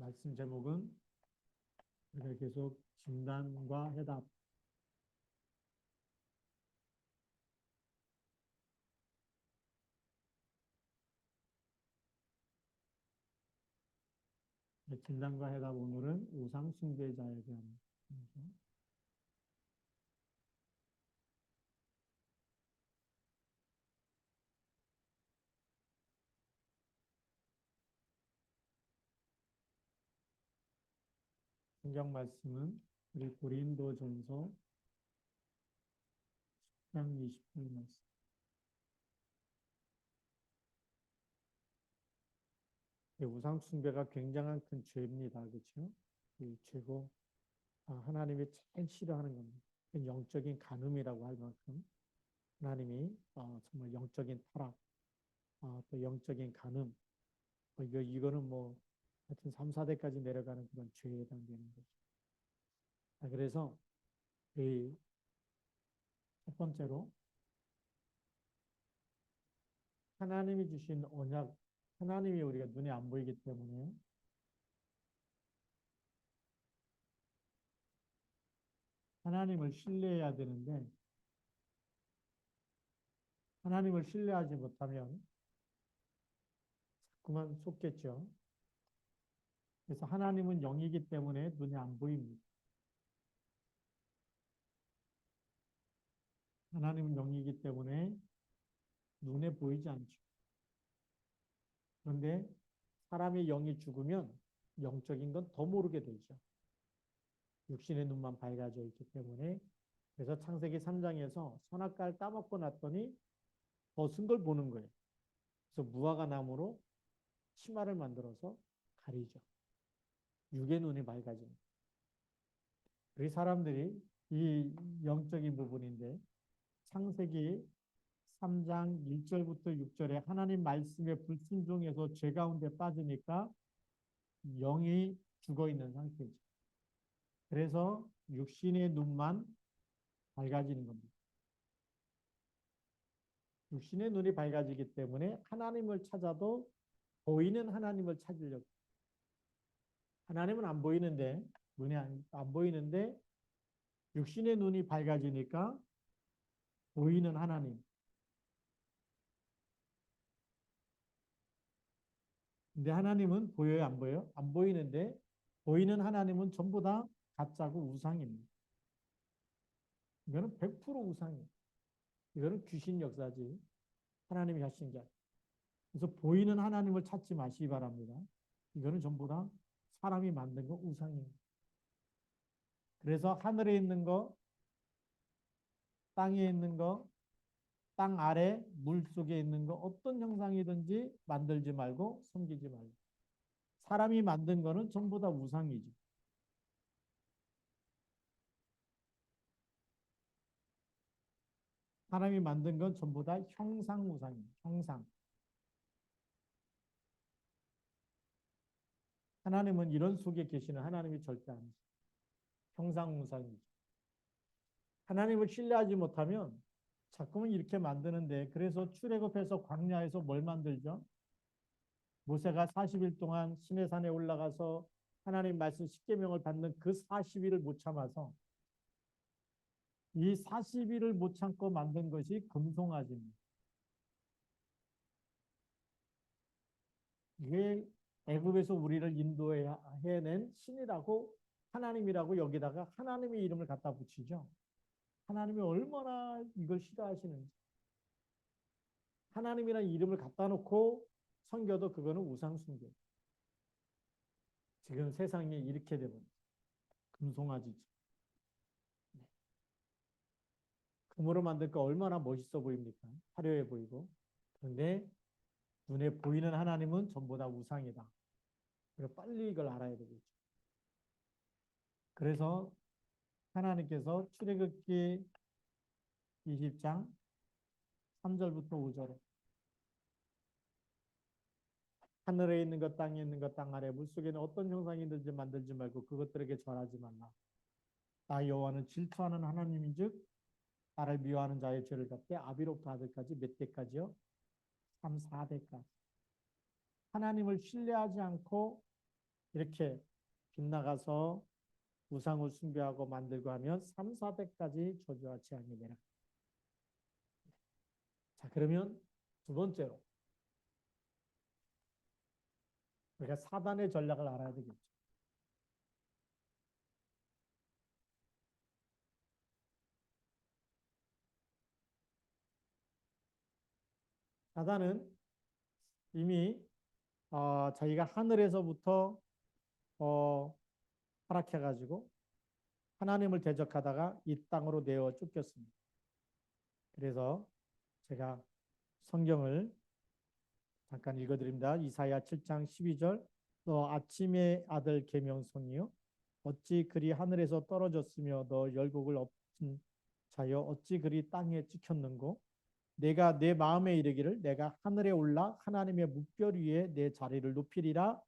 말씀 제목은 우리가 계속 진단과 해답. 진단과 해답. 오늘은 우상 숭배자에 대한 문제. 성경 말씀은 우리 고린도전서 10장 20절 말씀. 우상 숭배가 굉장한 큰 죄입니다. 그렇죠? 이 죄고 하나님이 제일 싫어하는 겁니다. 영적인 간음이라고 할 만큼 하나님이 정말 영적인 타락, 또 영적인 간음, 이거는 뭐 하여튼 3, 4대까지 내려가는 그런 죄에 해당되는 거죠. 그래서 이 첫 번째로 하나님이 주신 언약, 하나님이 우리가 눈에 안 보이기 때문에 하나님을 신뢰해야 되는데 하나님을 신뢰하지 못하면 자꾸만 속겠죠. 그래서 하나님은 영이기 때문에 눈에 안 보입니다. 하나님은 영이기 때문에 눈에 보이지 않죠. 그런데 사람의 영이 죽으면 영적인 건 더 모르게 되죠. 육신의 눈만 밝아져 있기 때문에. 그래서 창세기 3장에서 선악과를 따먹고 났더니 벗은 걸 보는 거예요. 그래서 무화과 나무로 치마를 만들어서 가리죠. 육의 눈이 밝아집니다. 우리 사람들이 이 영적인 부분인데 창세기 3장 1절부터 6절에 하나님 말씀에 불순종해서 죄 가운데 빠지니까 영이 죽어있는 상태죠. 그래서 육신의 눈만 밝아지는 겁니다. 육신의 눈이 밝아지기 때문에 하나님을 찾아도 보이는 하나님을 찾으려고. 하나님은 안 보이는데, 눈이 안 보이는데 육신의 눈이 밝아지니까 보이는 하나님. 근데 하나님은 보여요, 안 보여요? 안 보이는데 보이는 하나님은 전부 다 가짜고 우상입니다. 이거는 100% 우상이에요. 이거는 귀신 역사지. 하나님이 하신 게 아니에요. 그래서 보이는 하나님을 찾지 마시기 바랍니다. 이거는 전부 다 사람이 만든 거 우상이에요. 그래서 하늘에 있는 거, 땅에 있는 거, 땅 아래, 물 속에 있는 거 어떤 형상이든지 만들지 말고 섬기지 말고. 사람이 만든 거는 전부 다 우상이죠. 사람이 만든 건 전부 다 형상 우상이에요. 형상. 하나님은 이런 속에 계시는 하나님이 절대 아니죠. 형상 우상이죠. 하나님을 신뢰하지 못하면 자꾸만 이렇게 만드는데, 그래서 출애굽해서 광야에서 뭘 만들죠? 모세가 40일 동안 시내산에 올라가서 하나님 말씀 십계명을 받는 그 40일을 못 참아서 이 40일을 못 참고 만든 것이 금송아지입니다. 이게 애굽에서 우리를 인도해낸 신이라고, 하나님이라고 여기다가 하나님의 이름을 갖다 붙이죠. 하나님이 얼마나 이걸 싫어하시는지. 하나님이라는 이름을 갖다 놓고 섬겨도 그거는 우상 숭배. 지금 세상에 이렇게 되면 금송아지죠. 네. 금으로 만든 거 얼마나 멋있어 보입니까? 화려해 보이고. 그런데 눈에 보이는 하나님은 전부 다 우상이다. 그래서 빨리 이걸 알아야 되겠죠. 그래서 하나님께서 출애굽기 20장 3절부터 5절에 하늘에 있는 것, 땅에 있는 것, 땅 아래 물속에는 어떤 형상이든지 만들지 말고 그것들에게 절하지 말라. 나 여호와는 질투하는 하나님인즉 나를 미워하는 자의 죄를 갚게. 아비로부터 아들까지 몇 대까지요? 3, 4대까지. 하나님을 신뢰하지 않고 이렇게 빗나가서 우상을 숭배하고 만들고 하면 3, 400까지 저주와 재앙이 내려. 자, 그러면 두 번째로 우리가 사단의 전략을 알아야 되겠죠. 사단은 이미 자기가 하늘에서부터 타락해가지고 하나님을 대적하다가 이 땅으로 내어 쫓겼습니다. 그래서 제가 성경을 잠깐 읽어드립니다. 이사야 7장 12절 너 아침의 아들 계명성이요 어찌 그리 하늘에서 떨어졌으며 너 열국을 엎친 자여 어찌 그리 땅에 찍혔는고 내가 내 마음에 이르기를 내가 하늘에 올라 하나님의 뭇별 위에 내 자리를 높이리라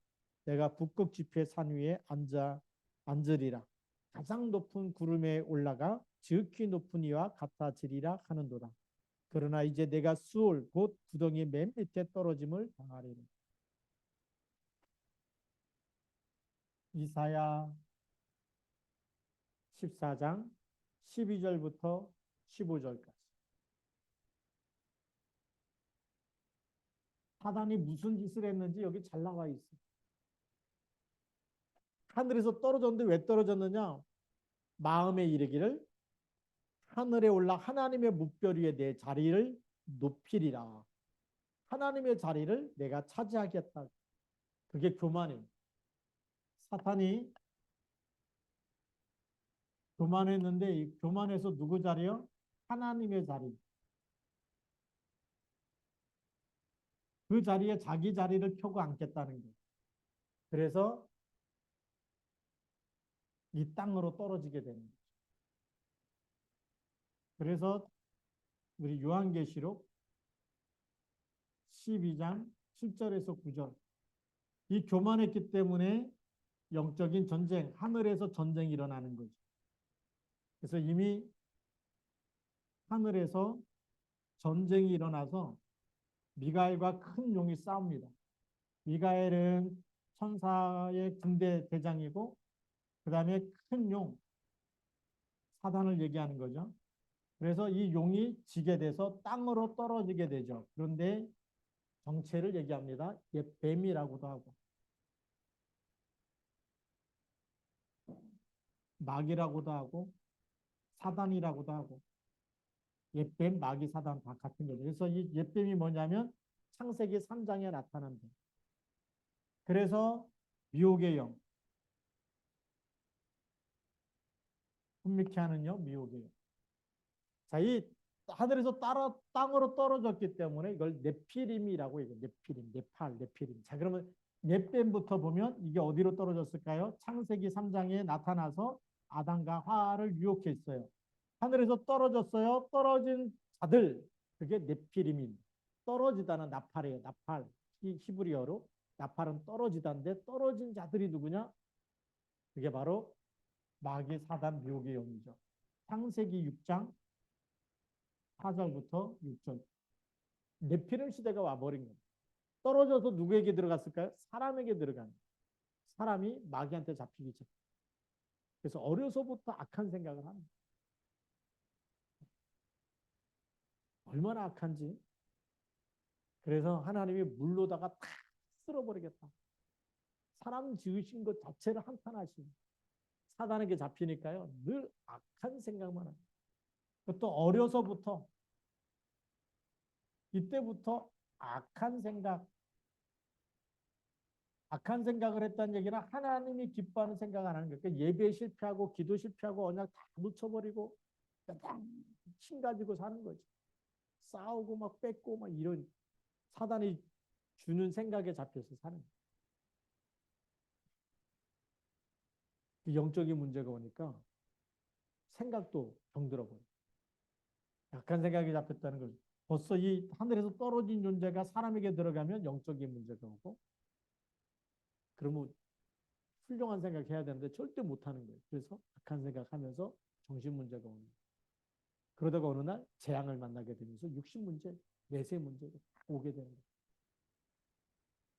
내가 북극 지폐 산 위에 앉으리라 가장 높은 구름에 올라가 지극히 높은 이와 같아지리라 하는도다. 그러나 이제 내가 수올 곧 구덩이 맨 밑에 떨어짐을 당하리라. 이사야 14장 12절부터 15절까지. 사단이 무슨 짓을 했는지 여기 잘 나와 있어. 하늘에서 떨어졌는데 왜 떨어졌느냐? 마음에 이르기를 하늘에 올라 하나님의 뭇별 위에 내 자리를 높이리라. 하나님의 자리를 내가 차지하겠다. 그게 교만이에요. 사탄이 교만했는데 이 교만해서 누구 자리요? 하나님의 자리. 그 자리에 자기 자리를 펴고 앉겠다는 거예요. 그래서 이 땅으로 떨어지게 되는 거죠. 그래서 우리 요한계시록 12장 7절에서 9절 이 교만했기 때문에 영적인 전쟁, 하늘에서 전쟁이 일어나는 거죠. 그래서 이미 하늘에서 전쟁이 일어나서 미가엘과 큰 용이 싸웁니다. 미가엘은 천사의 군대 대장이고 그 다음에 큰 용, 사단을 얘기하는 거죠. 그래서 이 용이 지게 돼서 땅으로 떨어지게 되죠. 그런데 정체를 얘기합니다. 뱀이라고도 하고 마귀라고도 하고 사단이라고도 하고 옛뱀, 마귀, 사단 다 같은 거죠. 그래서 이 옛뱀이 뭐냐면 창세기 3장에 나타난 뱀. 그래서 미혹의 영, 혼미케 하는 영, 미혹의 영. 자, 이 하늘에서 땅으로 떨어졌기 때문에 이걸 네피림이라고 해요. 네피림, 네팔, 네피림. 자, 그러면 옛뱀부터 보면 이게 어디로 떨어졌을까요? 창세기 3장에 나타나서 아담과 하와를 유혹했어요. 하늘에서 떨어졌어요. 떨어진 자들, 그게 네피림입니다. 떨어지다는 나팔이에요. 나팔, 히브리어로. 나팔은 떨어지다인데 떨어진 자들이 누구냐? 그게 바로 마귀, 사단, 미혹의 영이죠. 창세기 6장 4절부터 6절. 네피림 시대가 와버린 거예요. 떨어져서 누구에게 들어갔을까요? 사람에게 들어간. 사람이 마귀한테 잡히기 전. 그래서 어려서부터 악한 생각을 하는 거예요. 얼마나 악한지. 그래서 하나님이 물로다가 탁 쓸어버리겠다. 사람 지으신 것 자체를 한탄하시고 사단에게 잡히니까요. 늘 악한 생각만 합니다. 또 어려서부터 이때부터 악한 생각을 했다는 얘기는 하나님이 기뻐하는 생각 안 하는 거예요. 그러니까 예배 실패하고 기도 실패하고 언약 다 놓쳐버리고 힘 가지고 사는 거죠. 싸우고 막 뺏고 막 이런 사단이 주는 생각에 잡혀서 사는 거예요. 영적인 문제가 오니까 생각도 병들어버려요. 약한 생각이 잡혔다는 거죠. 벌써 이 하늘에서 떨어진 존재가 사람에게 들어가면 영적인 문제가 오고 그러면 훌륭한 생각해야 되는데 절대 못하는 거예요. 그래서 악한 생각하면서 정신 문제가 오는 거예요. 그러다가 어느 날 재앙을 만나게 되면서 육신 문제, 내세 문제가 오게 되는 거예요.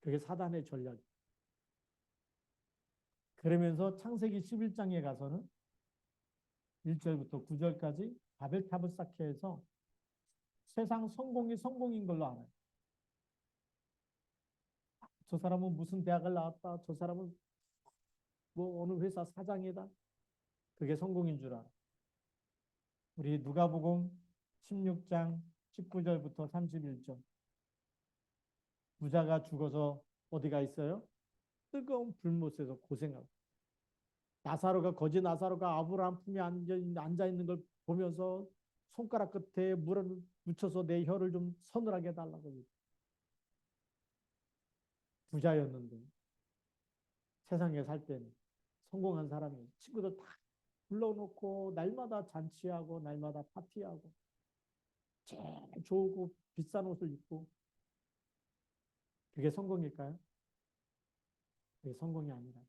그게 사단의 전략이에요. 그러면서 창세기 11장에 가서는 1절부터 9절까지 바벨탑을 쌓게 해서 세상 성공이 성공인 걸로 알아요. 저 사람은 무슨 대학을 나왔다. 저 사람은 뭐 어느 회사 사장이다. 그게 성공인 줄 알아. 우리 누가복음 16장 19절부터 31절. 부자가 죽어서 어디가 있어요? 뜨거운 불못에서 고생하고. 거지 나사로가 아브라함 품에 앉아 있는 걸 보면서 손가락 끝에 물을 묻혀서 내 혀를 좀 서늘하게 해달라고. 부자였는데 세상에 살 때는 성공한 사람이 친구들 다 불러놓고 날마다 잔치하고 날마다 파티하고 제일 좋고 비싼 옷을 입고. 그게 성공일까요? 그게 성공이 아니라.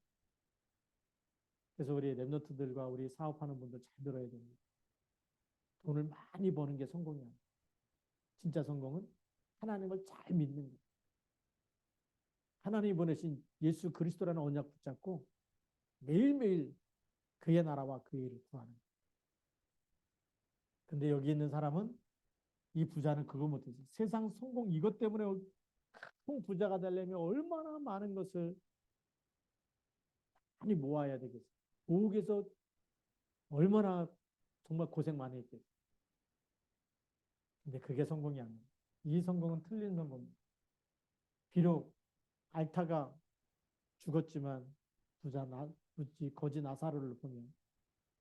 그래서 우리 랩너트들과 우리 사업하는 분들 잘 들어야 됩니다. 돈을 많이 버는 게 성공이 아니에요. 진짜 성공은 하나님을 잘 믿는 거예요. 하나님이 보내신 예수 그리스도라는 언약 붙잡고 매일매일 그의 나라와 그의 일을 구하는 거예요. 근데 여기 있는 사람은, 이 부자는 그거 못했어요. 세상 성공 이것 때문에 큰 부자가 되려면 얼마나 많은 것을 많이 모아야 되겠어요. 모으기에서 얼마나 정말 고생 많이 했겠어요. 근데 그게 성공이 아니에요. 이 성공은 틀린 성공입니다. 비록 알타가 죽었지만 거지 나사로를 보면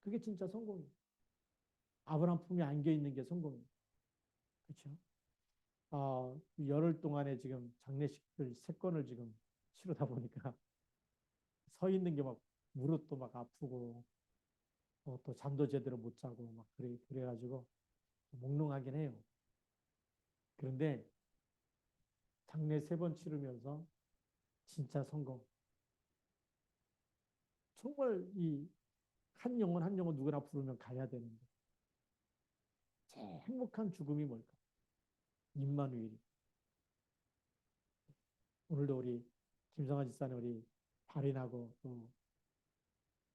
그게 진짜 성공이에요. 아브라함 품에 안겨 있는 게 성공이에요. 그렇죠? 열흘 동안에 지금 장례식들 3건을 지금 치르다 보니까 서 있는 게 막 무릎도 막 아프고 또 잠도 제대로 못 자고 막 그래가지고 몽롱하긴 해요. 그런데 장례 3번 치르면서 진짜 성공. 정말 이 한 영혼 한 영혼 누구나 부르면 가야 되는데 제일 행복한 죽음이 뭘까? 임마누엘이. 오늘도 우리 김성아 집사는 우리 발인하고 또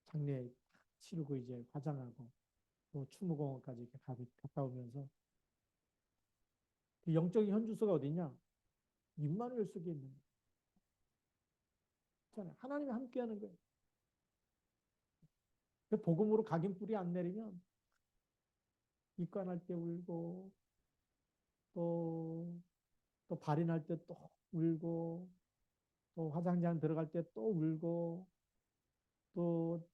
장례 치르고 이제 화장하고 또 추모공원까지 이렇게 갔다 오면서 그 영적인 현주소가 어디냐? 임마누엘 속에 있는 거잖아요. 하나님이 함께하는 거예요. 그 복음으로 각인뿌리 안 내리면 입관할 때 울고 또, 또 발인할 때 또 울고 또 화장장 들어갈 때 또 울고 또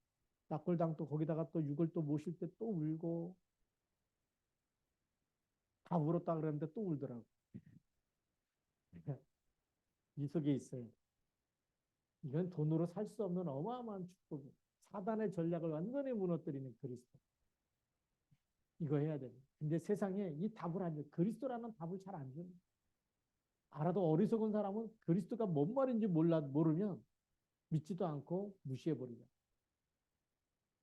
낙골당 또 거기다가 또 육을 또 모실 때 또 울고 다 울었다 그랬는데 또 울더라고. 이 속에 있어요. 이건 돈으로 살 수 없는 어마어마한 축복이에요. 사단의 전략을 완전히 무너뜨리는 그리스도. 이거 해야 돼요. 근데 세상에 이 답을 안 줘. 그리스도라는 답을 잘 안 줘요. 알아도 어리석은 사람은 그리스도가 뭔 말인지 모르면 믿지도 않고 무시해버리죠.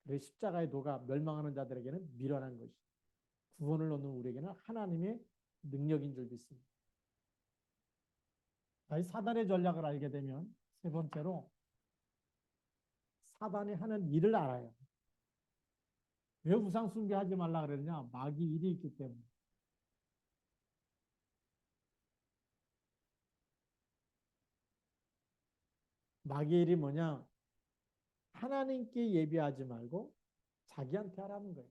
그래서 십자가의 도가 멸망하는 자들에게는 미련한 것이, 구원을 얻는 우리에게는 하나님의 능력인 줄 믿습니다. 이 사단의 전략을 알게 되면 세 번째로 사단이 하는 일을 알아요. 왜 우상 숭배하지 말라 그러느냐? 마귀 일이 있기 때문에. 마귀 일이 뭐냐? 하나님께 예배하지 말고 자기한테 하라는 거예요.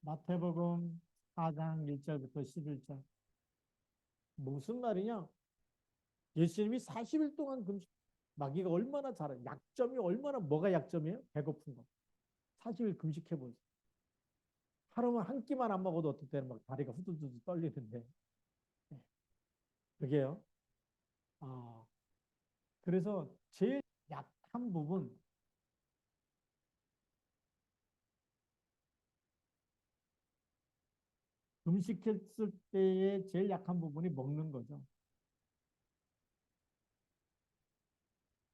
마태복음 4장 1절부터 11절. 무슨 말이냐? 예수님이 40일 동안 금식. 마귀가 얼마나 잘해. 약점이 얼마나, 뭐가 약점이에요? 배고픈 거. 40일 금식해 보세요. 하루만 한 끼만 안 먹어도 어떨 때는 막 다리가 후두두두 떨리는데. 그게요. 아, 그래서 제일 약한 부분, 음식했을 때의 제일 약한 부분이 먹는 거죠.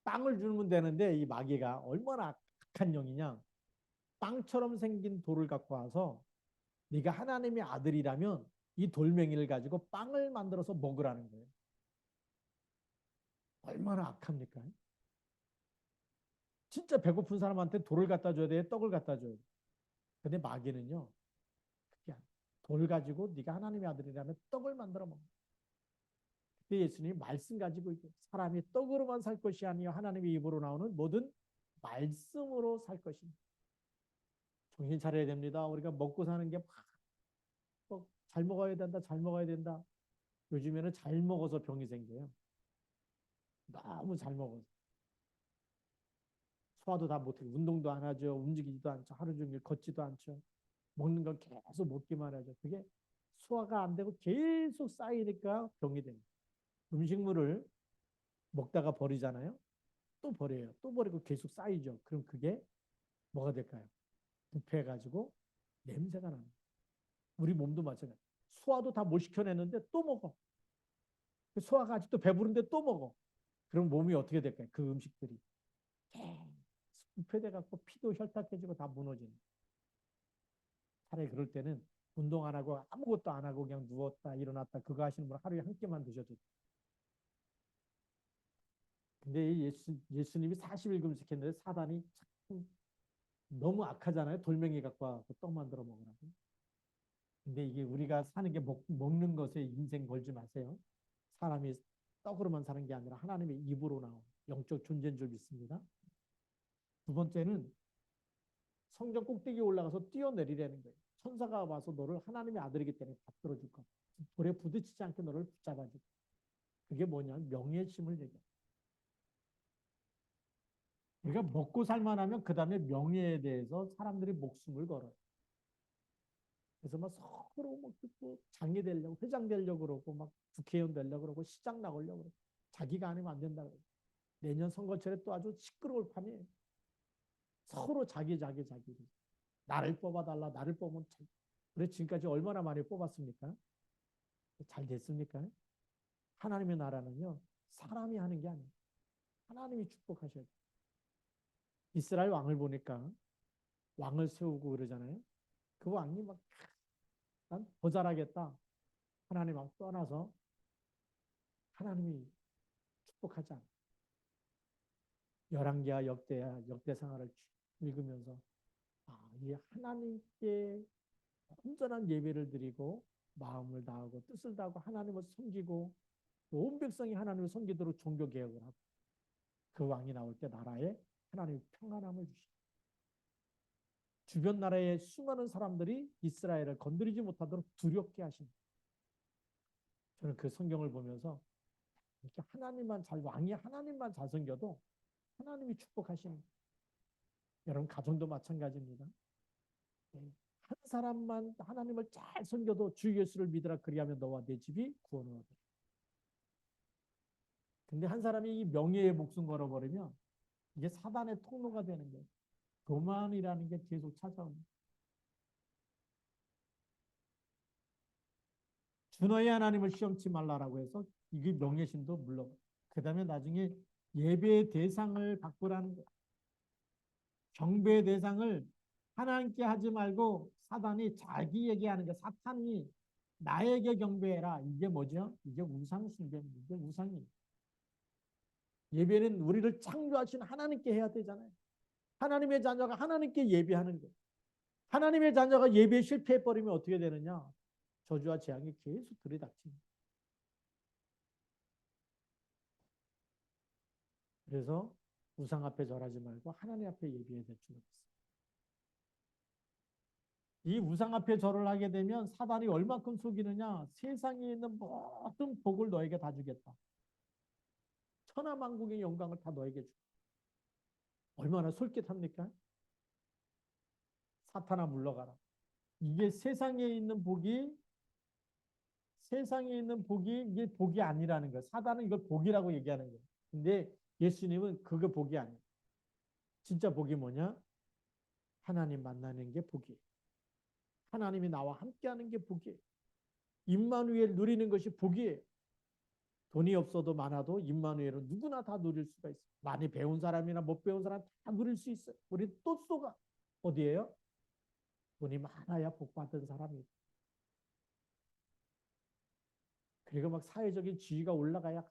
빵을 주면 되는데 이 마귀가 얼마나 악한 영이냐. 빵처럼 생긴 돌을 갖고 와서 네가 하나님의 아들이라면 이 돌멩이를 가지고 빵을 만들어서 먹으라는 거예요. 얼마나 악합니까? 진짜 배고픈 사람한테 돌을 갖다 줘야 돼, 떡을 갖다 줘야 돼. 근데 마귀는요, 그게 아니야. 돌 가지고 네가 하나님의 아들이라면 떡을 만들어 먹어. 그때 예수님이 말씀 가지고 이게 사람이 떡으로만 살 것이 아니요 하나님의 입으로 나오는 모든 말씀으로 살 것입니다. 정신 차려야 됩니다. 우리가 먹고 사는 게 잘 먹어야 된다, 잘 먹어야 된다. 요즘에는 잘 먹어서 병이 생겨요. 너무 잘 먹어서. 소화도 다 못해요. 운동도 안 하죠. 움직이지도 않죠. 하루 종일 걷지도 않죠. 먹는 건 계속 먹기만 하죠. 그게 소화가 안 되고 계속 쌓이니까 병이 됩니다. 음식물을 먹다가 버리잖아요. 또 버려요. 또 버리고 계속 쌓이죠. 그럼 그게 뭐가 될까요? 부패해가지고 냄새가 납니다. 우리 몸도 마찬가지. 소화도 다 못 시켜내는데 또 먹어. 소화가 아직도 배부른데 또 먹어. 그럼 몸이 어떻게 될까요? 그 음식들이 계속 부패돼갖고 피도 혈탁해지고 다 무너지는. 차라리 그럴 때는 운동 안 하고 아무것도 안 하고 그냥 누웠다 일어났다 그거 하시는 분 하루에 한 끼만 드셔도 돼요. 근데 예수님이 40일 금식했는데 사단이 참 너무 악하잖아요. 돌멩이 갖고 와서 떡 만들어 먹으라고. 근데 이게 우리가 사는 게 먹는 것에 인생 걸지 마세요. 사람이 떡으로만 사는 게 아니라 하나님의 입으로 나온 영적 존재인 줄 믿습니다. 두 번째는 성전 꼭대기에 올라가서 뛰어내리라는 거예요. 천사가 와서 너를 하나님의 아들이기 때문에 받들어 줄 거야. 돌에 부딪히지 않게 너를 붙잡아 줄 거야. 그게 뭐냐면 명예심을 얘기해요. 우리가 먹고 살만하면 그 다음에 명예에 대해서 사람들이 목숨을 걸어요. 그래서 막 서로 막 장이 되려고 회장 되려고 그러고 막 국회의원 되려고 그러고 시장 나가려고 그러고 자기가 아니면 안 된다고 그러고 내년 선거철에 또 아주 시끄러울 판이에요. 서로 자기. 나를 뽑아달라. 나를 뽑으면 잘. 그래 지금까지 얼마나 많이 뽑았습니까? 잘 됐습니까? 하나님의 나라는요. 사람이 하는 게 아니에요. 하나님이 축복하셔야 돼요. 이스라엘 왕을 보니까 왕을 세우고 그러잖아요. 그 왕이 막 난 더 잘하겠다. 하나님 막 떠나서 하나님이 축복하지 않아요. 열왕기야 역대야 역대상하를 읽으면서 이 하나님께 온전한 예배를 드리고 마음을 다하고 뜻을 다하고 하나님을 섬기고 온 백성이 하나님을 섬기도록 종교 개혁을 하고 그 왕이 나올 때 나라에 하나님의 평안함을 주시고 주변 나라의 수많은 사람들이 이스라엘을 건드리지 못하도록 두렵게 하신 저는 그 성경을 보면서 이렇게 왕이 하나님만 잘 섬겨도 하나님이 축복하시는 여러분 가정도 마찬가지입니다. 한 사람만 하나님을 잘 섬겨도 주 예수를 믿으라 그리하면 너와 내 집이 구원을 얻으리라. 근데 한 사람이 이 명예에 목숨 걸어버리면 이게 사단의 통로가 되는 거예요. 교만이라는 게 계속 찾아옵니다. 주 너의 하나님을 시험치 말라라고 해서 이게 명예심도 물러가요. 그 다음에 나중에 예배의 대상을 바꾸라는 거예요. 경배의 대상을 하나님께 하지 말고 사단이 자기에게 하는 거 사탄이 나에게 경배해라. 이게 뭐죠? 이게 우상 숭배입니다. 이게 우상이에요. 예배는 우리를 창조하신 하나님께 해야 되잖아요. 하나님의 자녀가 하나님께 예배하는 거예요. 하나님의 자녀가 예배에 실패해버리면 어떻게 되느냐? 저주와 재앙이 계속 들이닥칩니다. 그래서 우상 앞에 절하지 말고 하나님 앞에 예배해야 될 줄 알았어요. 이 우상 앞에 절을 하게 되면 사단이 얼마큼 속이느냐? 세상에 있는 모든 복을 너에게 다 주겠다. 천하만국의 영광을 다 너에게 주겠다. 얼마나 솔깃합니까? 사탄아 물러가라. 이게 세상에 있는 복이 이게 복이 아니라는 거예요. 사단은 이걸 복이라고 얘기하는 거예요. 근데 예수님은 그게 복이 아니에요. 진짜 복이 뭐냐? 하나님 만나는 게 복이에요. 하나님이 나와 함께하는 게 복이에요. 임마누엘 누리는 것이 복이에요. 돈이 없어도 많아도 임마누엘은 누구나 다 누릴 수가 있어요. 많이 배운 사람이나 못 배운 사람 다 누릴 수 있어요. 우리 또 쏘가 어디예요? 돈이 많아야 복 받은 사람이에요. 그리고 막 사회적인 지위가 올라가야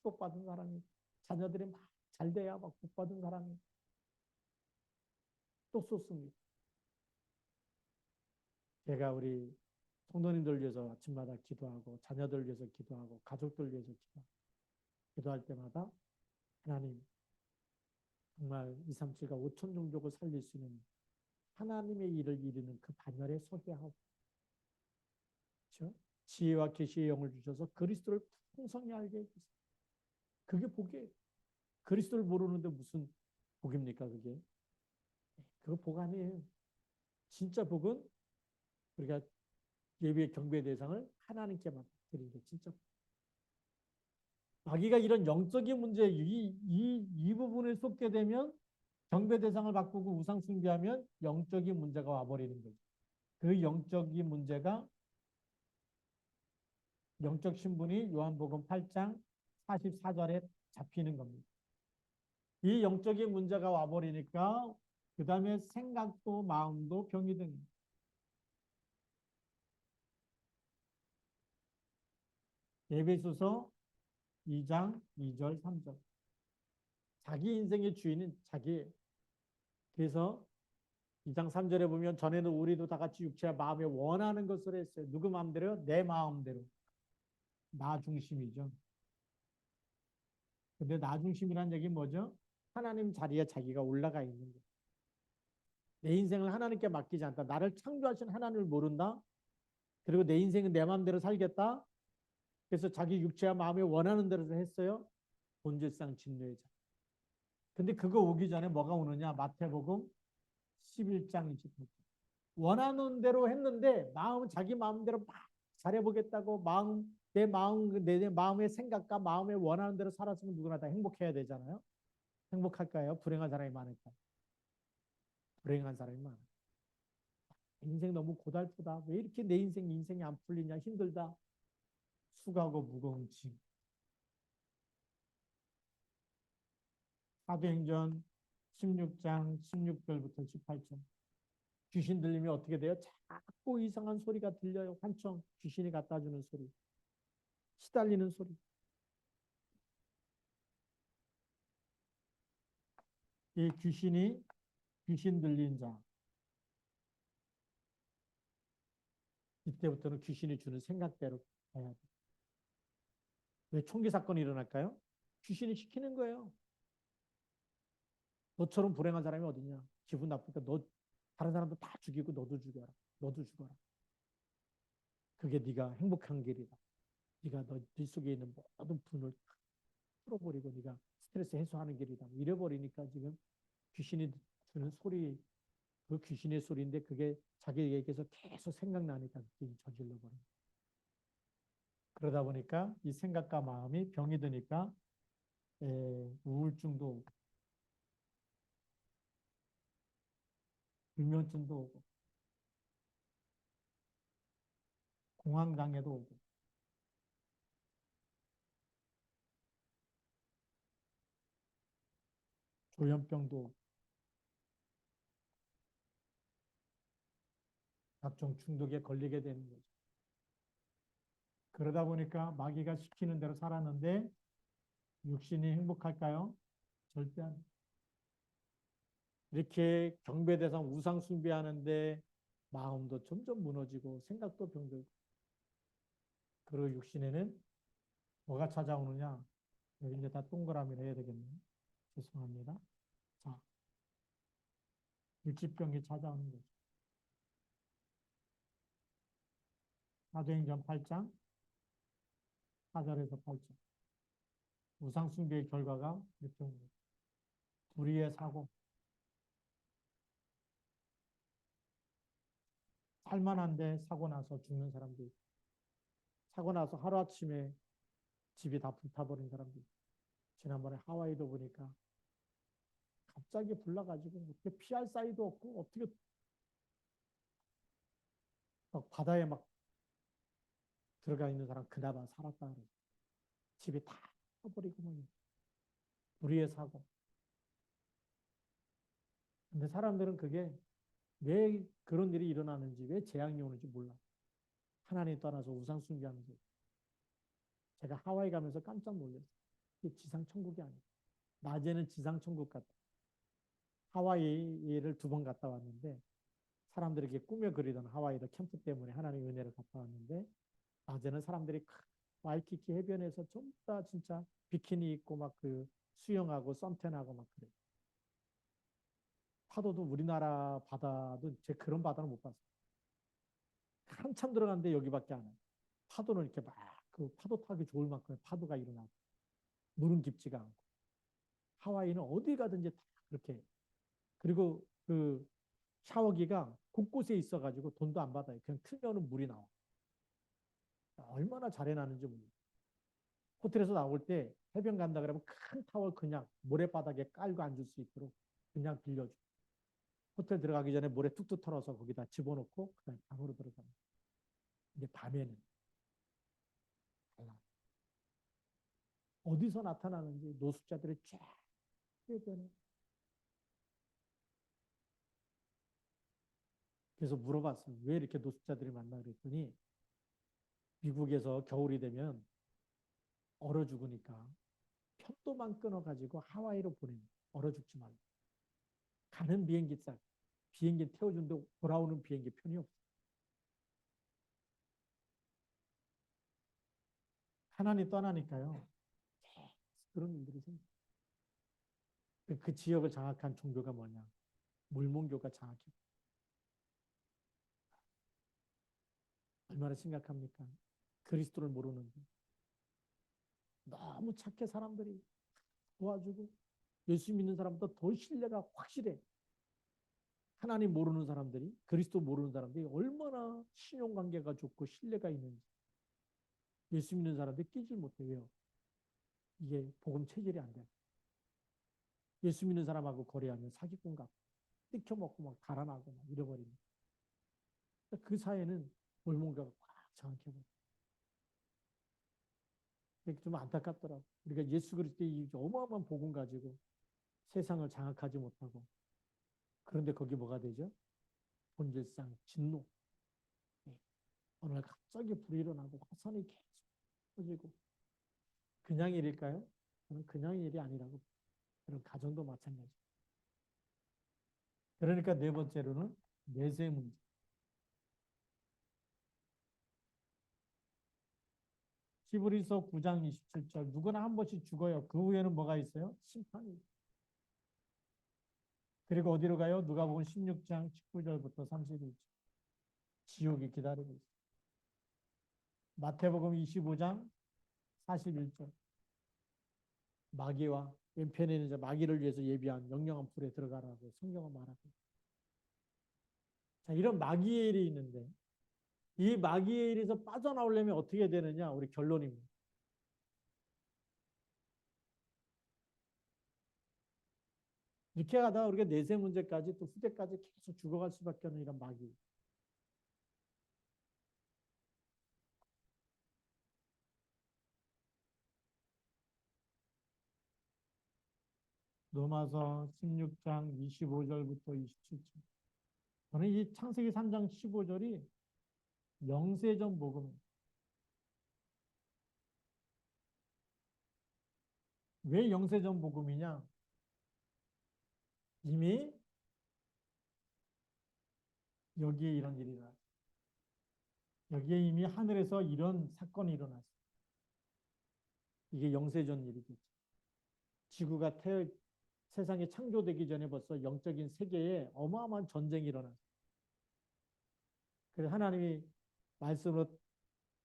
복 받은 사람이 자녀들이 막 잘 돼야 막 복 받은 사람이 또 쏟습니다. 제가 우리 성도님들 위해서 아침마다 기도하고 자녀들 위해서 기도하고 가족들 위해서 기도할 때마다 하나님 정말 2, 3, 7가 5천 종족을 살릴 수 있는 하나님의 일을 이루는 그 반열에 서게 하고 그렇죠? 지혜와 계시의 영을 주셔서 그리스도를 풍성히 알게 해주세요. 그게 복이에요. 그리스도를 모르는데 무슨 복입니까 그게? 그거 복 아니에요. 진짜 복은 우리가 예배의 경배 대상을 하나님께만 드리는 게 진짜 마귀가 이런 영적인 문제 이 부분을 쏟게 되면 경배 대상을 바꾸고 우상 숭배하면 영적인 문제가 와버리는 거죠. 그 영적인 문제가 영적 신분이 요한복음 8장 44절에 잡히는 겁니다. 이 영적인 문제가 와버리니까 그 다음에 생각도 마음도 병이 듭니다. 에베소서 2장 2절 3절 자기 인생의 주인은 자기예요. 그래서 2장 3절에 보면 전에는 우리도 다 같이 육체와 마음에 원하는 것을 했어요. 누구 마음대로요? 내 마음대로. 나 중심이죠. 근데 나 중심이라는 얘기 뭐죠? 하나님 자리에 자기가 올라가 있는 거예요. 내 인생을 하나님께 맡기지 않다. 나를 창조하신 하나님을 모른다. 그리고 내 인생은 내 마음대로 살겠다. 그래서 자기 육체와 마음에 원하는 대로 했어요. 본질상 진노의 자. 근데 그거 오기 전에 뭐가 오느냐? 마태복음 11장 28절. 원하는 대로 했는데 마음은 자기 마음대로 막 잘해보겠다고 내 마음의 생각과 마음에 원하는 대로 살았으면 누구나 다 행복해야 되잖아요. 행복할까요? 불행한 사람이 많을까요? 불행한 사람이 많아요. 인생 너무 고달프다. 왜 이렇게 내 인생이 안 풀리냐? 힘들다. 수고하고 무거운 짐. 사도행전 16장 16절부터 18절. 귀신 들리면 어떻게 돼요? 자꾸 이상한 소리가 들려요. 환청, 귀신이 갖다 주는 소리. 시달리는 소리. 이 귀신 들린 자. 이때부터는 귀신이 주는 생각대로 해야 돼. 왜 총기 사건이 일어날까요? 귀신이 시키는 거예요. 너처럼 불행한 사람이 어딨냐? 기분 나쁘니까 너 다른 사람도 다 죽이고 너도 죽여라. 너도 죽어라. 그게 네가 행복한 길이다. 네가 네 속에 있는 모든 분을 풀어버리고 네가 스트레스 해소하는 길이다. 잃어버리니까 지금 귀신이 주는 소리, 그 귀신의 소리인데 그게 자기에게서 계속 생각나니까 그게 저질러 버려. 그러다 보니까 이 생각과 마음이 병이 드니까 우울증도 오고 불면증도 오고 공황장애도 오고 조현병도 오고 각종 중독에 걸리게 되는 거죠. 그러다 보니까 마귀가 시키는 대로 살았는데 육신이 행복할까요? 절대 안. 이렇게 경배대상 우상 숭배하는데 마음도 점점 무너지고 생각도 병들고 그리고 육신에는 뭐가 찾아오느냐? 여기 이제 다 동그라미를 해야 되겠네요. 죄송합니다. 자, 육지병이 찾아오는 거죠. 사도행전 8장 4절에서 8절. 우상 숭배의 결과가 이렇게 옵니다. 불의의 사고. 살만한데 사고 나서 죽는 사람도 있고 사고 나서 하루아침에 집이 다 불타버린 사람도 있고 지난번에 하와이도 보니까 갑자기 불나가지고 어떻게 피할 사이도 없고 어떻게 막 바다에 막 들어가 있는 사람 그나마 살았다 그래. 집이 다 타버리고 뭐 불의의 사고. 근데 사람들은 그게 왜 그런 일이 일어나는지 왜 재앙이 오는지 몰라. 하나님 떠나서 우상 숭배하는 거예요. 제가 하와이 가면서 깜짝 놀랐어요. 이게 지상 천국이 아니에요. 낮에는 지상 천국 같아. 하와이를 2번 갔다 왔는데 사람들에게 꾸며 그리던 하와이도 캠프 때문에 하나님의 은혜를 갔다 왔는데 낮에는 사람들이 와이키키 해변에서 전부 다 진짜 비키니 입고 막 그 수영하고 썬텐하고 막 그래. 파도도 우리나라 바다도 제 그런 바다는 못 봤어요. 한참 들어갔는데 여기밖에 안 해요. 파도는 이렇게 막 그 파도 타기 좋을 만큼 파도가 일어나고 물은 깊지가 않고 하와이는 어디 가든지 다 그렇게 그리고 그 샤워기가 곳곳에 있어가지고 돈도 안 받아요. 그냥 틀면은 물이 나와. 얼마나 잘 해놨는지 모르겠어요. 호텔에서 나올 때 해변 간다 그러면 큰 타월 그냥 모래바닥에 깔고 앉을 수 있도록 그냥 빌려줘. 호텔 들어가기 전에 모래 툭툭 털어서 거기다 집어넣고 그다음에 방으로 들어갑니다. 근데 밤에는 달라. 어디서 나타나는지 노숙자들이 쫙 해변에. 그래서 물어봤어요. 왜 이렇게 노숙자들이 많나 그랬더니 미국에서 겨울이 되면 얼어 죽으니까 편도만 끊어가지고 하와이로 보내는 얼어 죽지 말고. 가는 비행기 싸 비행기 태워준데 돌아오는 비행기 편이 없어. 하나님 떠나니까요. 그런 일들이 생겨. 그 지역을 장악한 종교가 뭐냐? 몰몬교가 장악해. 얼마나 심각합니까? 그리스도를 모르는데 너무 착해 사람들이 도와주고 예수 믿는 사람보다 더 신뢰가 확실해. 하나님 모르는 사람들이 그리스도 모르는 사람들이 얼마나 신용관계가 좋고 신뢰가 있는지 예수 믿는 사람들이 끼질 못해요. 이게 복음 체질이 안 돼. 예수 믿는 사람하고 거래하면 사기꾼 같고 뜯겨먹고 막 달아나고 막 잃어버리는. 그 사회는 몰몬교가 꽉 장악해버려. 좀 안타깝더라고. 우리가 예수 그리스도의 이 어마어마한 복음 가지고 세상을 장악하지 못하고 그런데 거기 뭐가 되죠? 본질상 진노. 어느 날 갑자기 불이 일어나고 화산이 계속 퍼지고 그냥 일일까요? 저는 그냥 일이 아니라고. 그런 가정도 마찬가지. 그러니까 네 번째로는 내세 문제. 히브리서 9장 27절 누구나 한 번씩 죽어요. 그 후에는 뭐가 있어요? 심판이. 그리고 어디로 가요? 누가복음 16장 19절부터 31절. 지옥이 기다리고 있어요. 마태복음 25장 41절. 마귀와 왼편에 있는 마귀를 위해서 예비한 영영한 불에 들어가라고 성경은 말하고. 자, 이런 마귀의 일이 있는데 이 마귀의 일에서 빠져나오려면 어떻게 되느냐? 우리 결론입니다. 이렇게 하다가 우리가 내세 문제까지 또 후대까지 계속 죽어갈 수밖에 없는 이런 마귀. 로마서 16장 25절부터 27절. 저는 이 창세기 3장 15절이 영세전 복음. 왜 영세전 복음이냐? 이미 여기에 이런 일이 일어났어요. 여기에 이미 하늘에서 이런 사건이 일어났어요. 이게 영세전 일이겠죠. 지구가 세상이 창조되기 전에 벌써 영적인 세계에 어마어마한 전쟁이 일어났어요. 그래서 하나님이 말씀으로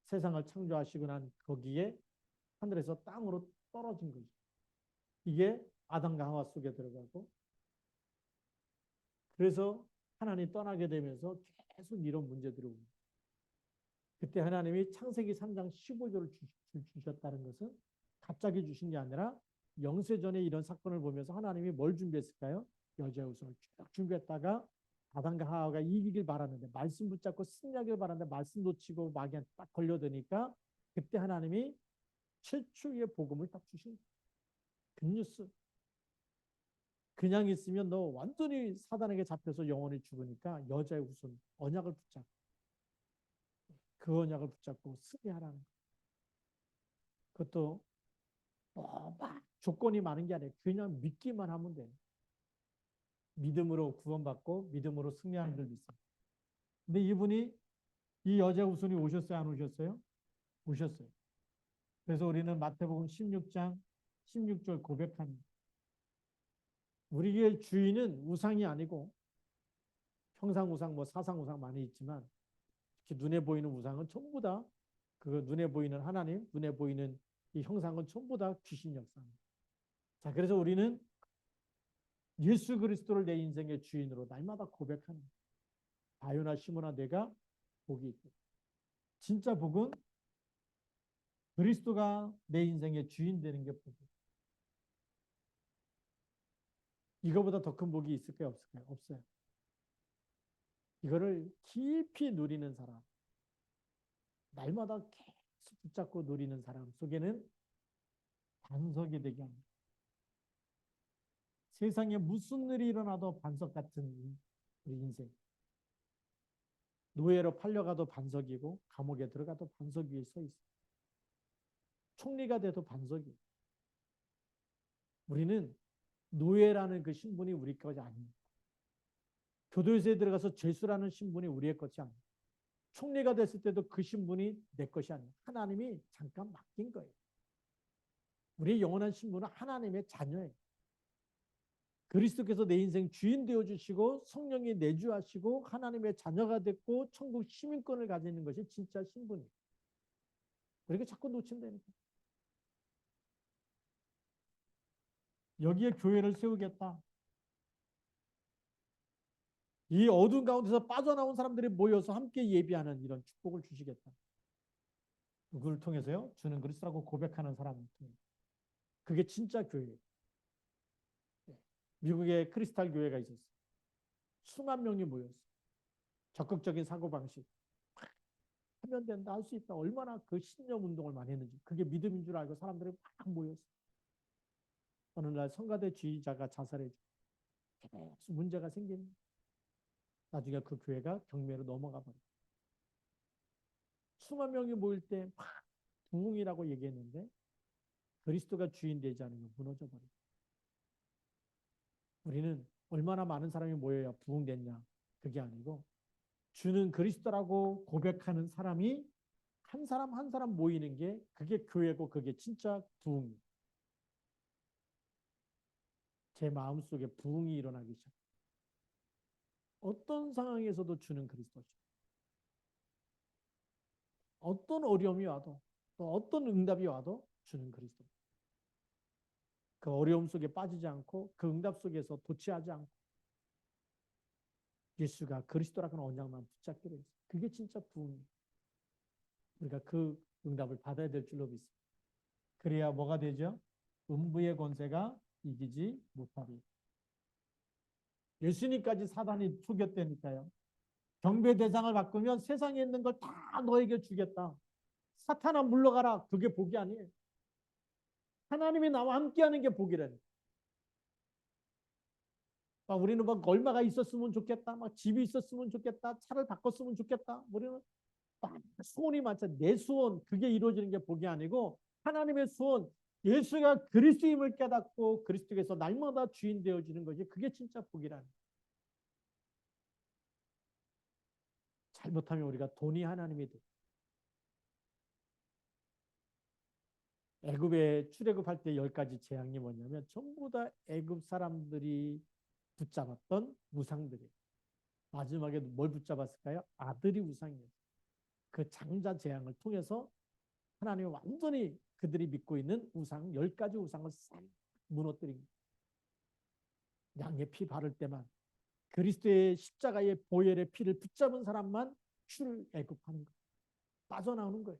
세상을 창조하시고 난 거기에 하늘에서 땅으로 떨어진 거죠. 이게 아담과 하와 속에 들어가고 그래서 하나님 떠나게 되면서 계속 이런 문제들이 옵니다. 그때 하나님이 창세기 3장 15절을 주셨다는 것은 갑자기 주신 게 아니라 영세전에 이런 사건을 보면서 하나님이 뭘 준비했을까요? 여자의 후손을 쭉 준비했다가 아담과 하와가 이기길 바랐는데 말씀 붙잡고 승리하길 바랐는데 말씀 놓치고 마귀한테 딱 걸려드니까 그때 하나님이 최초의 복음을 딱 주신 굿뉴스. 그냥 있으면 너 완전히 사단에게 잡혀서 영원히 죽으니까 여자의 후손 언약을 붙잡고 그 언약을 붙잡고 승리하라는 거. 그것도 막 조건이 많은 게 아니라 그냥 믿기만 하면 돼. 믿음으로 구원받고 믿음으로 승리하는 줄 믿습니다. 근데 이분이 이 여자 후손이 오셨어요, 안 오셨어요? 오셨어요. 그래서 우리는 마태복음 16장 16절 고백합니다. 우리의 주인은 우상이 아니고 형상 우상, 뭐 사상 우상 많이 있지만 특히 눈에 보이는 우상은 전부 다 그 눈에 보이는 하나님, 눈에 보이는 이 형상은 전부 다 귀신 역사입니다. 자, 그래서 우리는 예수 그리스도를 내 인생의 주인으로 날마다 고백하는 바요나 시모나 내가 복이 있다. 진짜 복은 그리스도가 내 인생의 주인 되는 게 복이에요. 이거보다 더 큰 복이 있을까요? 없을까요? 없어요. 이거를 깊이 누리는 사람, 날마다 계속 붙잡고 누리는 사람 속에는 반석이 되게 합니다. 세상에 무슨 일이 일어나도 반석 같은 우리 인생. 노예로 팔려가도 반석이고 감옥에 들어가도 반석 위에 서 있어요. 총리가 돼도 반석이에요. 우리는 노예라는 그 신분이 우리 것이 아닙니다. 교도소에 들어가서 죄수라는 신분이 우리의 것이 아닙니다. 총리가 됐을 때도 그 신분이 내 것이 아닙니다. 하나님이 잠깐 맡긴 거예요. 우리의 영원한 신분은 하나님의 자녀예요. 그리스도께서 내 인생 주인 되어주시고 성령이 내주하시고 하나님의 자녀가 됐고 천국 시민권을 가지는 것이 진짜 신분이에요. 그러니까 자꾸 놓친다니까. 여기에 교회를 세우겠다. 이 어두운 가운데서 빠져나온 사람들이 모여서 함께 예비하는 이런 축복을 주시겠다. 그걸 통해서요. 주는 그리스도라고 고백하는 사람을 통해. 그게 진짜 교회예요. 미국에 크리스탈 교회가 있었어요. 수만 명이 모였어요. 적극적인 사고방식. 하면 된다, 할 수 있다. 얼마나 그 신념 운동을 많이 했는지. 그게 믿음인 줄 알고 사람들이 막 모였어요. 어느 날 성가대 지휘자가 자살해주고 계속 문제가 생깁니다. 나중에 그 교회가 경매로 넘어가 버려요. 수만 명이 모일 때 막 부흥이라고 얘기했는데 그리스도가 주인 되지 않으면 무너져 버려요. 우리는 얼마나 많은 사람이 모여야 부흥됐냐. 그게 아니고 주는 그리스도라고 고백하는 사람이 한 사람 한 사람 모이는 게 그게 교회고 그게 진짜 부흥이에요. 제 마음속에 부흥이 일어나기 시작해요. 어떤 상황에서도 주는 그리스도죠. 어떤 어려움이 와도 또 어떤 응답이 와도 주는 그리스도. 그 어려움 속에 빠지지 않고 그 응답 속에서 도취하지 않고 예수가 그리스도라는 언약만 붙잡기로 했어요. 그게 진짜 부흥이에요. 우리가 그 응답을 받아야 될 줄로 믿습니다. 그래야 뭐가 되죠? 음부의 권세가 이기지 못하리. 예수님까지 사단이 속였다니까요. 경배 대상을 바꾸면 세상에 있는 걸 다 너에게 주겠다. 사탄아 물러가라. 그게 복이 아니에요. 하나님이 나와 함께하는 게 복이라니. 막 우리는 막 얼마가 있었으면 좋겠다. 막 집이 있었으면 좋겠다. 차를 바꿨으면 좋겠다. 우리는 막 소원이 많죠. 내 소원 그게 이루어지는 게 복이 아니고 하나님의 소원 예수가 그리스도임을 깨닫고 그리스도께서 날마다 주인 되어지는 것이 그게 진짜 복이라니. 잘못하면 우리가 돈이 하나님이 돼. 애굽에 출애굽할 때 10가지 재앙이 뭐냐면 전부 다 애굽 사람들이 붙잡았던 우상들이에요. 마지막에 뭘 붙잡았을까요? 아들이 우상이에요. 그 장자 재앙을 통해서 하나님이 완전히 그들이 믿고 있는 우상 10가지 우상을 싹 무너뜨린 거예요. 양의 피 바를 때만 그리스도의 십자가의 보혈의 피를 붙잡은 사람만 출애굽하는 거예요. 빠져나오는 거예요.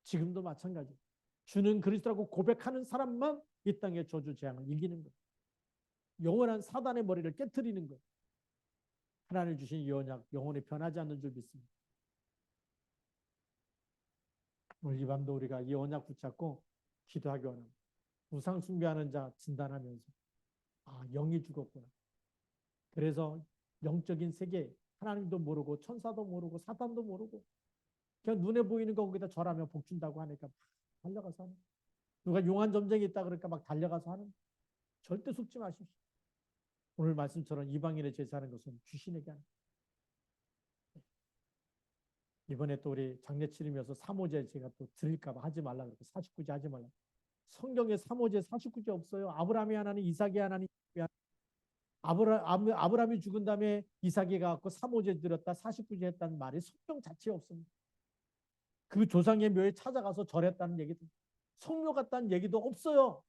지금도 마찬가지. 주는 그리스도라고 고백하는 사람만 이 땅의 저주 재앙을 이기는 거예요. 영원한 사단의 머리를 깨트리는 거예요. 하나님 주신 이 언약 영원히 변하지 않는 줄 믿습니다. 오늘 이 밤도 우리가 이 언약 붙잡고 기도하기 원합니다. 우상 숭배하는 자 진단하면서 영이 죽었구나. 그래서 영적인 세계 하나님도 모르고 천사도 모르고 사단도 모르고 그냥 눈에 보이는 거 거기다 절하면 복 준다고 하니까 막 달려가서 하는. 누가 용한 점쟁이 있다 그러니까 막 달려가서 하는. 절대 속지 마십시오. 오늘 말씀처럼 이방인의 제사하는 것은 귀신에게 하는. 이번에 또 우리 장례 치르면서 사모제 제가 또 드릴까 봐 하지 말라 그랬고 49제 하지 말라. 성경에 사모제 49제 없어요. 아브라함이 하나님, 이삭이 하나님. 아브라함이 죽은 다음에 이삭이 가고 사모제 드렸다 49제 했다는 말이 성경 자체에 없습니다. 그 조상의 묘에 찾아가서 절했다는 얘기도, 성묘 갔다는 얘기도 없어요.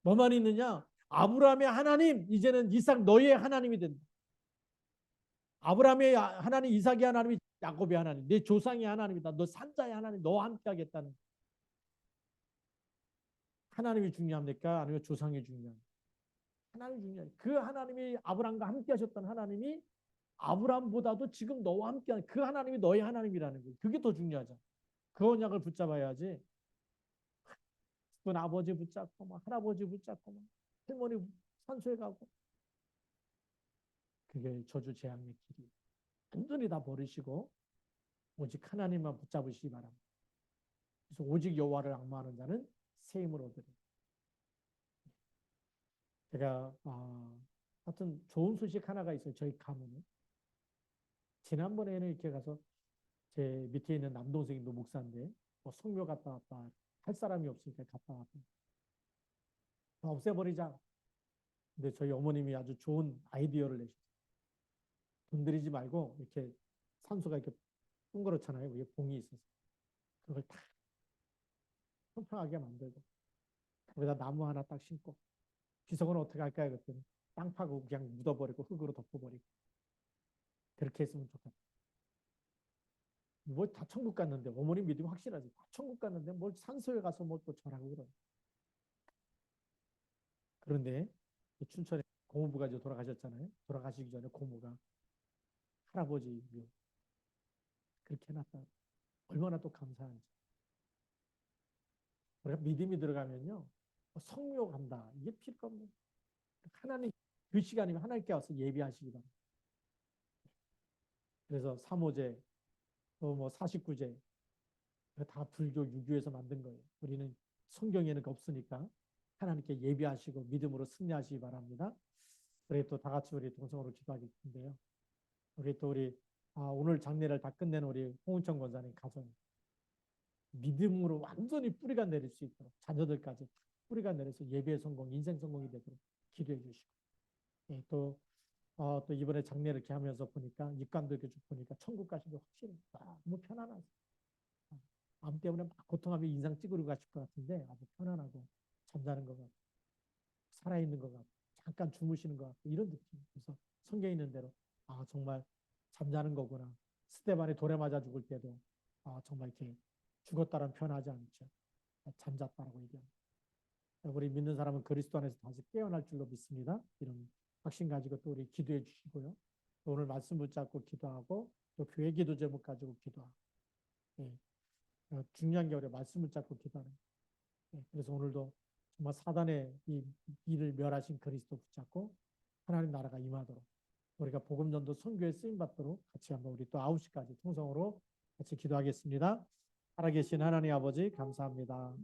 뭐만 있느냐? 아브라함의 하나님, 이제는 이삭 너희의 하나님이 된다. 아브라함의 하나님, 이삭의 하나님이 야곱의 하나님, 내 조상의 하나님이다. 너 산자의 하나님, 너와 함께 하겠다는. 하나님이 중요합니까? 아니면 조상이 중요합니까? 하나님이 중요해요. 그 하나님이 아브라함과 함께 하셨던 하나님이 아브라함보다도 지금 너와 함께 하는 그 하나님이 너의 하나님이라는 거예요. 그게 더 중요하죠. 그 언약을 붙잡아야지. 그건 아버지 붙잡고 막 할아버지 붙잡고 막 할머니 산소에 가고 그게 저주 재앙의 길이. 완전히 다 버리시고 오직 하나님만 붙잡으시기 바랍니다. 그래서 오직 여호와를 앙마하는 자는 새 힘을 얻으리. 제가 하여튼 좋은 소식 하나가 있어요. 저희 가문에. 지난번에는 이렇게 가서 제 밑에 있는 남동생이 목사인데 뭐 성묘 갔다 왔다 할 사람이 없으니까 갔다 왔다. 없애버리자. 근데 저희 어머님이 아주 좋은 아이디어를 내셨어요. 돈 들이지 말고 이렇게 산소가 이렇게 동그랗잖아요. 위에 봉이 있어서 그걸 다 평평하게 만들고 거기다 나무 하나 딱 심고 비석은 어떻게 할까요? 그랬더니 땅 파고 그냥 묻어버리고 흙으로 덮어버리고 그렇게 했으면 좋겠다. 뭐 다 천국 갔는데 어머니 믿음이 확실하지. 다 천국 갔는데 뭘 산소에 가서 뭐 또 절하고 그래. 그런데 춘천에 고모부가 이제 돌아가셨잖아요. 돌아가시기 전에 고모가 할아버지 그렇게 해놨다. 얼마나 또 감사한지. 우리가 믿음이 들어가면요. 성묘 간다. 이게 필요 없는. 하나님 그 시간이면 하나님께 와서 예배하시기 바랍니다. 그래서 사모제 또 뭐 49제 다 불교 유교에서 만든 거예요. 우리는 성경에는 없으니까 하나님께 예배하시고 믿음으로 승리하시기 바랍니다. 우리 또 다 같이 우리 동성으로 기도하겠는데요. 우리 오늘 장례를 다 끝낸 우리 홍은천 권사님 가정 믿음으로 완전히 뿌리가 내릴 수 있도록 자녀들까지 뿌리가 내려서 예배 성공, 인생 성공이 되도록 기도해 주시고 예, 또 이번에 장례를 이렇게 하면서 보니까 입관도 이렇게 보니까 천국 가시기 확실히 너무 편안하세요. 암 때문에 막 고통하며 인상 찌그러 가실 것 같은데 아주 편안하고 잠자는 것 같고 살아있는 것 같고 잠깐 주무시는 것 같고 이런 느낌. 그래서 성경에 있는 대로 정말 잠자는 거구나. 스테반이 돌에 맞아 죽을 때도 정말 이렇게 죽었다는 표현하지 않죠. 잠잤다라고 얘기합니다. 우리 믿는 사람은 그리스도 안에서 다시 깨어날 줄로 믿습니다. 이런 확신 가지고 또 우리 기도해 주시고요. 또 오늘 말씀 붙잡고 기도하고 또 교회 기도 제목 가지고 기도하고 예. 중요한 게 우리 말씀 붙잡고 기도하는 예. 그래서 오늘도 정말 사단의 이 일을 멸하신 그리스도 붙잡고 하나님 나라가 임하도록 우리가 복음전도 선교에 쓰임받도록 같이 한번 우리 또 9시까지 통성으로 같이 기도하겠습니다. 살아계신 하나님 아버지 감사합니다.